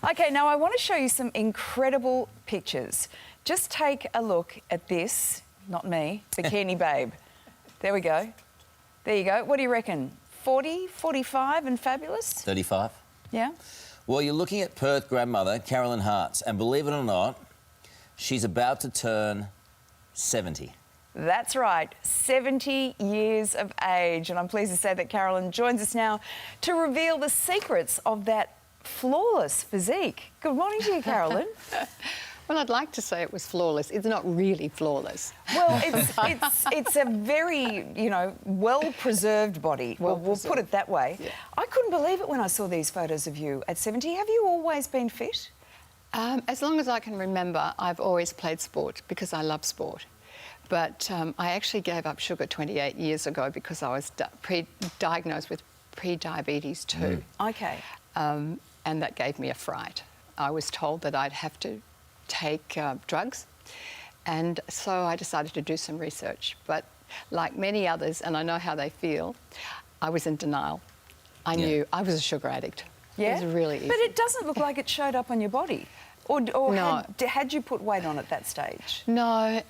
Okay, now I want to show you some incredible pictures. Just take a look at this. Not me, Bikini Babe. There we go. There you go. What do you reckon? 40, 45 and fabulous? 35. Yeah? Well, you're looking at Perth grandmother, Carolyn Hartz, and believe it or not, she's about to turn 70. That's right, 70 years of age. And I'm pleased to say that Carolyn joins us now to reveal the secrets of that flawless physique. Good morning to you, Carolyn. Well, I'd like to say it was flawless. It's not really flawless. Well, it's a very, well-preserved body. We'll put it that way. Yeah. I couldn't believe it when I saw these photos of you at 70. Have you always been fit? As long as I can remember, I've always played sport because I love sport. But I actually gave up sugar 28 years ago because I was diagnosed with pre-diabetes too. Okay. And that gave me a fright. I was told that I'd have to take drugs, and so I decided to do some research. But like many others, and I know how they feel, I was in denial. I knew I was a sugar addict. Yeah? It was really easy. But it doesn't look like it showed up on your body. Or No. had you put weight on at that stage? No,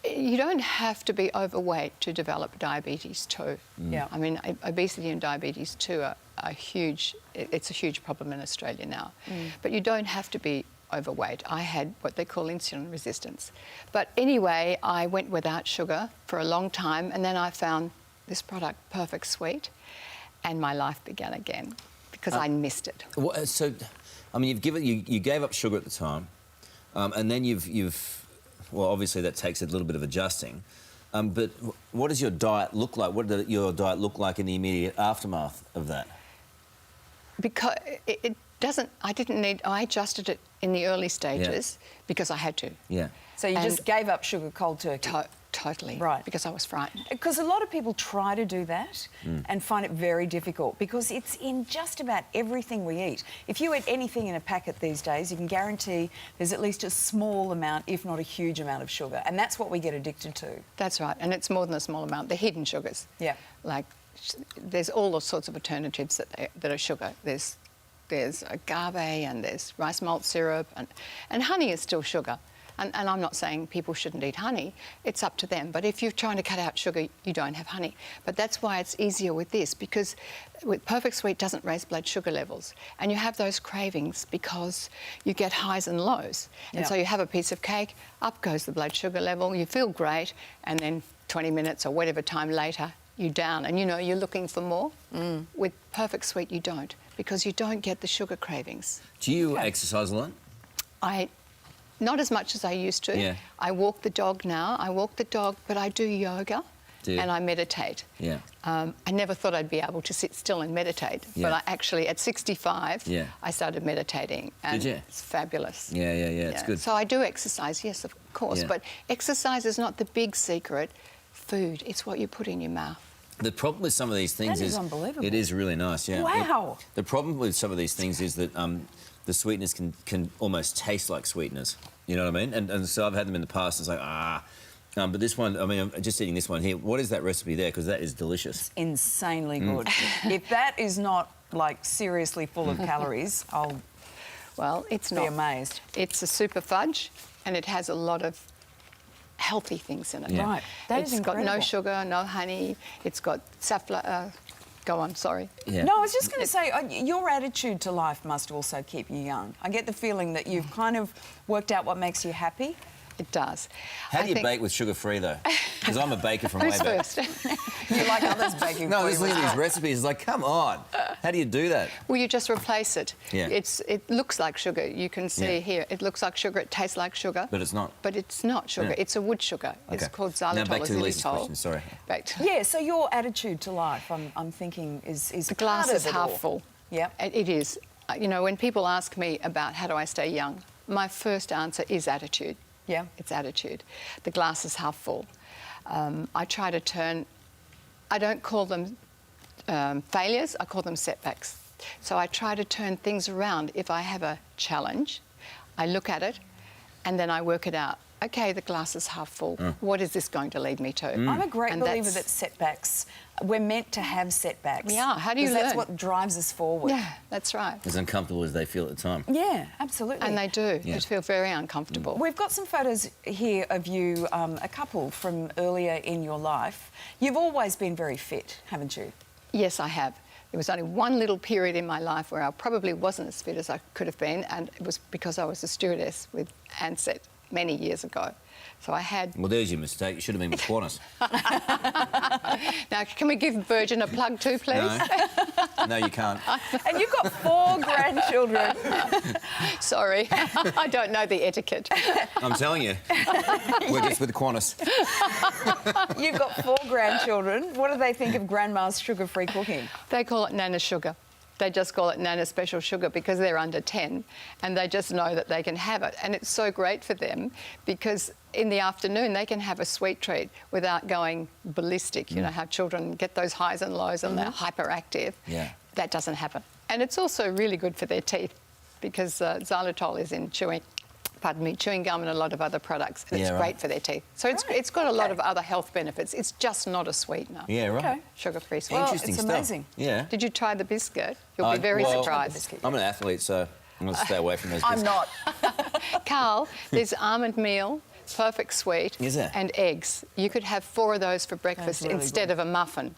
you don't have to be overweight to develop diabetes too. Yeah. I mean, obesity and diabetes too are huge. It's a huge problem in Australia now. But you don't have to be overweight. I had what they call insulin resistance. But anyway, I went without sugar for a long time, and then I found this product, Perfect Sweet, and my life began again because I missed it. So, I mean, you gave up sugar at the time, and then well, obviously that takes a little bit of adjusting. But what does your diet look like? What did your diet look like in the immediate aftermath of that? Because it doesn't, I adjusted it in the early stages because I had to. Yeah. So you just gave up sugar cold turkey? Totally. Right. Because I was frightened. Because a lot of people try to do that and find it very difficult because it's in just about everything we eat. If you eat anything in a packet these days, you can guarantee there's at least a small amount, if not a huge amount of sugar. And that's what we get addicted to. That's right. And it's more than a small amount. They're hidden sugars. Yeah. Like, there's all those sorts of alternatives that are sugar. There's agave and there's rice malt syrup and honey is still sugar. And I'm not saying people shouldn't eat honey. It's up to them. But if you're trying to cut out sugar, you don't have honey. But that's why it's easier with this, because with Perfect Sweet doesn't raise blood sugar levels. And you have those cravings because you get highs and lows. And so you have a piece of cake, up goes the blood sugar level, you feel great, and then 20 minutes or whatever time later, you're down. And, you're looking for more. With Perfect Sweet, you don't, because you don't get the sugar cravings. Do you exercise a lot? Not as much as I used to. Yeah. I walk the dog now. I walk the dog, but I do yoga and I meditate. Yeah. I never thought I'd be able to sit still and meditate, but I actually, at 65, I started meditating. And Did you? It's fabulous. Yeah, it's good. So I do exercise, yes, of course, but exercise is not the big secret. Food, it's what you put in your mouth. The problem with some of these things is unbelievable. It is really nice, yeah. Wow. The problem with some of these things is that the sweetness can almost taste like sweeteners. You know what I mean? And so I've had them in the past. It's like, but this one, I mean, I'm just eating this one here. What is that recipe there? Because that is delicious. It's insanely good. If that is not, like, seriously full of calories, I'll it's be amazed. It's a super fudge, and it has a lot of healthy things in it. Yeah. Right. That is incredible. It's got no sugar, no honey. It's got safflower. Go on, sorry. Yeah. No, I was just going to say, your attitude to life must also keep you young. I get the feeling that you've kind of worked out what makes you happy. It does. How do you bake with sugar-free, though? Because I'm a baker from way Who's back. first? You like others baking No, for you just looking at these recipes, it's like, come on. How do you do that? Well, you just replace it. Yeah. It looks like sugar. You can see here. It looks like sugar. It tastes like sugar. But it's not. But it's not sugar. Yeah. It's a wood sugar. It's called xylitol. Now back to Lisa's question, sorry. Yeah, so your attitude to life, I'm thinking, is the glass part is of it half all. full. Yeah. It is. When people ask me about how do I stay young, my first answer is attitude. Yeah. It's attitude. The glass is half full. I try to turn... I don't call them failures, I call them setbacks. So I try to turn things around. If I have a challenge, I look at it and then I work it out. okay, the glass is half full. What is this going to lead me to? I'm a great And believer that's- that setbacks, we're meant to have setbacks. We are. How do you 'Cause that's learn? what drives us forward. Yeah, that's right. As uncomfortable as they feel at the time. Yeah, absolutely. And they do. Yeah. They feel very uncomfortable. We've got some photos here of you, a couple from earlier in your life. You've always been very fit, haven't you? Yes, I have. There was only one little period in my life where I probably wasn't as fit as I could have been, and it was because I was a stewardess with Ansett many years ago. So I had... Well, there's your mistake. You should have been with Qantas. Now, can we give Virgin a plug too, please? No. No, you can't. And you've got 4 grandchildren. Sorry, I don't know the etiquette. I'm telling you. We're just with Qantas. You've got 4 grandchildren. What do they think of Grandma's sugar-free cooking? They call it Nana Sugar. They just call it Nana Special Sugar because they're under 10 and they just know that they can have it. And it's so great for them because in the afternoon they can have a sweet treat without going ballistic. You know how children get those highs and lows and they're hyperactive. Yeah. That doesn't happen. And it's also really good for their teeth because xylitol is in chewing gum and a lot of other products. And it's Yeah, right. great for their teeth. So it's got a lot of other health benefits. It's just not a sweetener. Yeah, right. Okay. Sugar-free sweet. Well, Interesting it's stuff. amazing. Yeah. Did you try the biscuit? You'll be very well, surprised. I'm an athlete, so I'm going to stay away from those I'm biscuits. not. Carl, there's almond meal, perfect sweet, Is there? and eggs. You could have 4 of those for breakfast really instead of a muffin,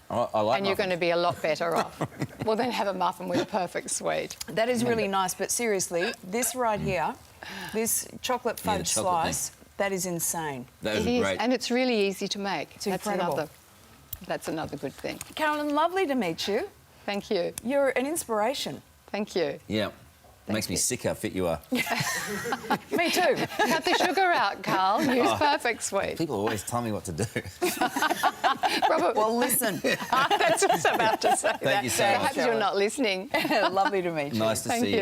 I like and you're going to muffins. be a lot better off. Well, then have a muffin with a perfect sweet. That is really nice, but seriously, this right here, this chocolate Yeah, the fudge chocolate slice, that is insane. That was It is, great. and it's really easy to make. It's incredible. That's another good thing. Carolyn, lovely to meet you. Thank you. You're an inspiration. Thank you. Yeah. Makes me you. sick how fit you are. Me too. Cut the sugar out, Carl. Use perfect sweet. People always tell me what to do. Probably. Well, listen. That's what I was about to say. Thank you so much. Perhaps you're not listening. Lovely to meet you. Nice to Thank see you. you.